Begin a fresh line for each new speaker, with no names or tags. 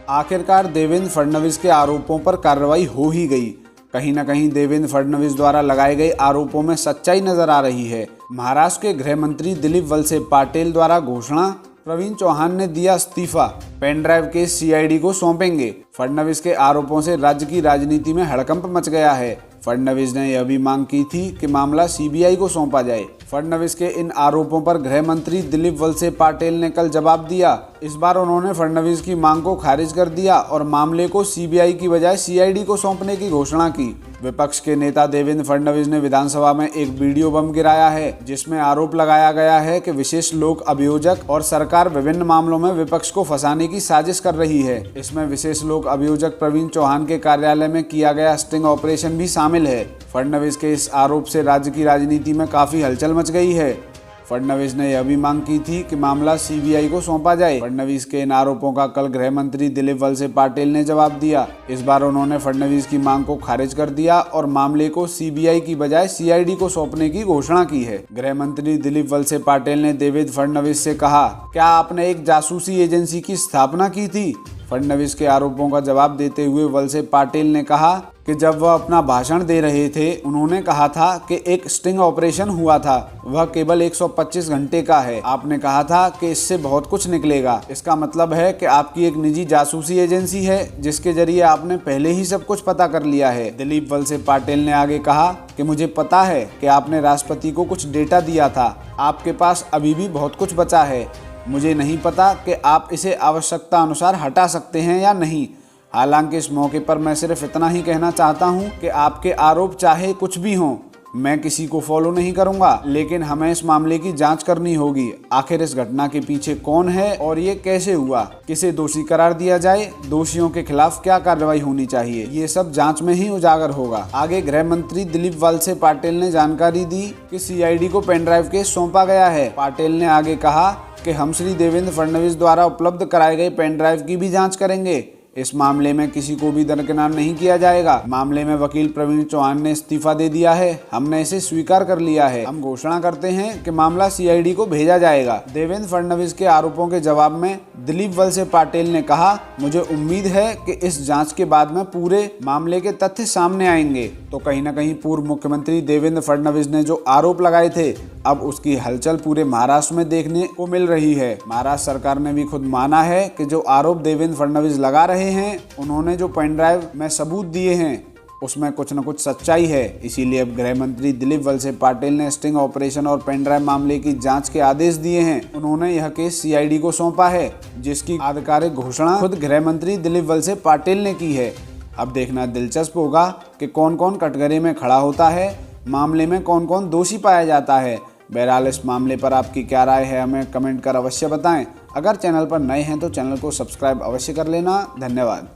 आखिरकार देवेंद्र फडणवीस के आरोपों पर कार्रवाई हो ही गई। कहीं न कहीं देवेंद्र फडणवीस द्वारा लगाए गए आरोपों में सच्चाई नजर आ रही है। महाराष्ट्र के गृह मंत्री दिलीप वलसे पाटिल द्वारा घोषणा, प्रवीण चौहान ने दिया इस्तीफा, पेन ड्राइव केस सीआईडी को सौंपेंगे। फडणवीस के आरोपों से राज्य की राजनीति में हड़कंप मच गया है। फडणवीस ने यह भी मांग की थी कि मामला सीबीआई को सौंपा जाए। फडणवीस के इन आरोपों पर गृह मंत्री दिलीप वलसे पाटिल ने कल जवाब दिया। इस बार उन्होंने फडणवीस की मांग को खारिज कर दिया और मामले को सीबीआई की बजाय सीआईडी को सौंपने की घोषणा की। विपक्ष के नेता देवेंद्र फडणवीस ने विधानसभा में एक वीडियो बम गिराया है, जिसमें आरोप लगाया गया है कि विशेष लोक अभियोजक और सरकार विभिन्न मामलों में विपक्ष को फंसाने की साजिश कर रही है। इसमें विशेष लोक अभियोजक प्रवीण चौहान के कार्यालय में किया गया स्टिंग ऑपरेशन भी शामिल है। फडणवीस के इस आरोप से राज्य की राजनीति में काफी हलचल मच गई है। फडणवीस ने यह भी मांग की थी कि मामला सीबीआई को सौंपा जाए। फडणवीस के इन आरोपों का कल गृह मंत्री दिलीप वलसे पाटिल ने जवाब दिया। इस बार उन्होंने फडणवीस की मांग को खारिज कर दिया और मामले को सीबीआई की बजाय सीआईडी को सौंपने की घोषणा की है। गृह मंत्री दिलीप वलसे पाटिल ने देवेंद्र फडणवीस से कहा, क्या आपने एक जासूसी एजेंसी की स्थापना की थी? फडणवीस के आरोपों का जवाब देते हुए वलसे पाटिल ने कहा कि जब वह अपना भाषण दे रहे थे, उन्होंने कहा था कि एक स्टिंग ऑपरेशन हुआ था, वह केवल 125 घंटे का है। आपने कहा था कि इससे बहुत कुछ निकलेगा। इसका मतलब है कि आपकी एक निजी जासूसी एजेंसी है, जिसके जरिए आपने पहले ही सब कुछ पता कर लिया है। दिलीप वलसे पाटिल ने आगे कहा कि मुझे पता है कि आपने राष्ट्रपति को कुछ डेटा दिया था। आपके पास अभी भी बहुत कुछ बचा है। मुझे नहीं पता कि आप इसे आवश्यकता अनुसार हटा सकते हैं या नहीं। हालांकि इस मौके पर मैं सिर्फ इतना ही कहना चाहता हूं कि आपके आरोप चाहे कुछ भी हों, मैं किसी को फॉलो नहीं करूंगा, लेकिन हमें इस मामले की जांच करनी होगी। आखिर इस घटना के पीछे कौन है और ये कैसे हुआ? किसे दोषी करार दिया जाए? दोषियों के खिलाफ क्या कार्रवाई होनी चाहिए? ये सब जांच में ही उजागर होगा। आगे गृह मंत्री दिलीप वलसे पाटिल ने जानकारी दी कि सीआईडी को पेन ड्राइव केस सौंपा गया है। पाटिल ने आगे कहा कि हम श्री देवेंद्र फडणवीस द्वारा उपलब्ध कराए गए पेन ड्राइव की भी जांच करेंगे। इस मामले में किसी को भी दरकिनार नहीं किया जाएगा। मामले में वकील प्रवीण चौहान ने इस्तीफा दे दिया है। हमने इसे स्वीकार कर लिया है। हम घोषणा करते हैं कि मामला सीआईडी को भेजा जाएगा। देवेंद्र फडणवीस के आरोपों के जवाब में दिलीप वलसे पाटिल ने कहा, मुझे उम्मीद है कि इस जांच के बाद में पूरे मामले के तथ्य सामने आएंगे। तो कहीं न कहीं पूर्व मुख्यमंत्री देवेंद्र फडणवीस ने जो आरोप लगाए थे, अब उसकी हलचल पूरे महाराष्ट्र में देखने को मिल रही है। महाराष्ट्र सरकार ने भी खुद माना है कि जो आरोप देवेंद्र फडणवीस लगा रहे हैं, उन्होंने जो पेन ड्राइव में सबूत दिए हैं, उसमें कुछ न कुछ सच्चाई है। इसीलिए अब गृह मंत्री दिलीप वलसे पाटिल ने स्टिंग ऑपरेशन और पेन ड्राइव मामले की जांच के आदेश दिए हैं। उन्होंने यह केस सीआईडी को सौंपा है, जिसकी आधिकारिक घोषणा खुद गृह मंत्री दिलीप वलसे पाटिल ने की है। अब देखना दिलचस्प होगा कि कौन कौन कटघरे में खड़ा होता है, मामले में कौन कौन दोषी पाया जाता है। बहरहाल इस मामले पर आपकी क्या राय है, हमें कमेंट कर अवश्य बताएं। अगर चैनल पर नए हैं तो चैनल को सब्सक्राइब अवश्य कर लेना। धन्यवाद।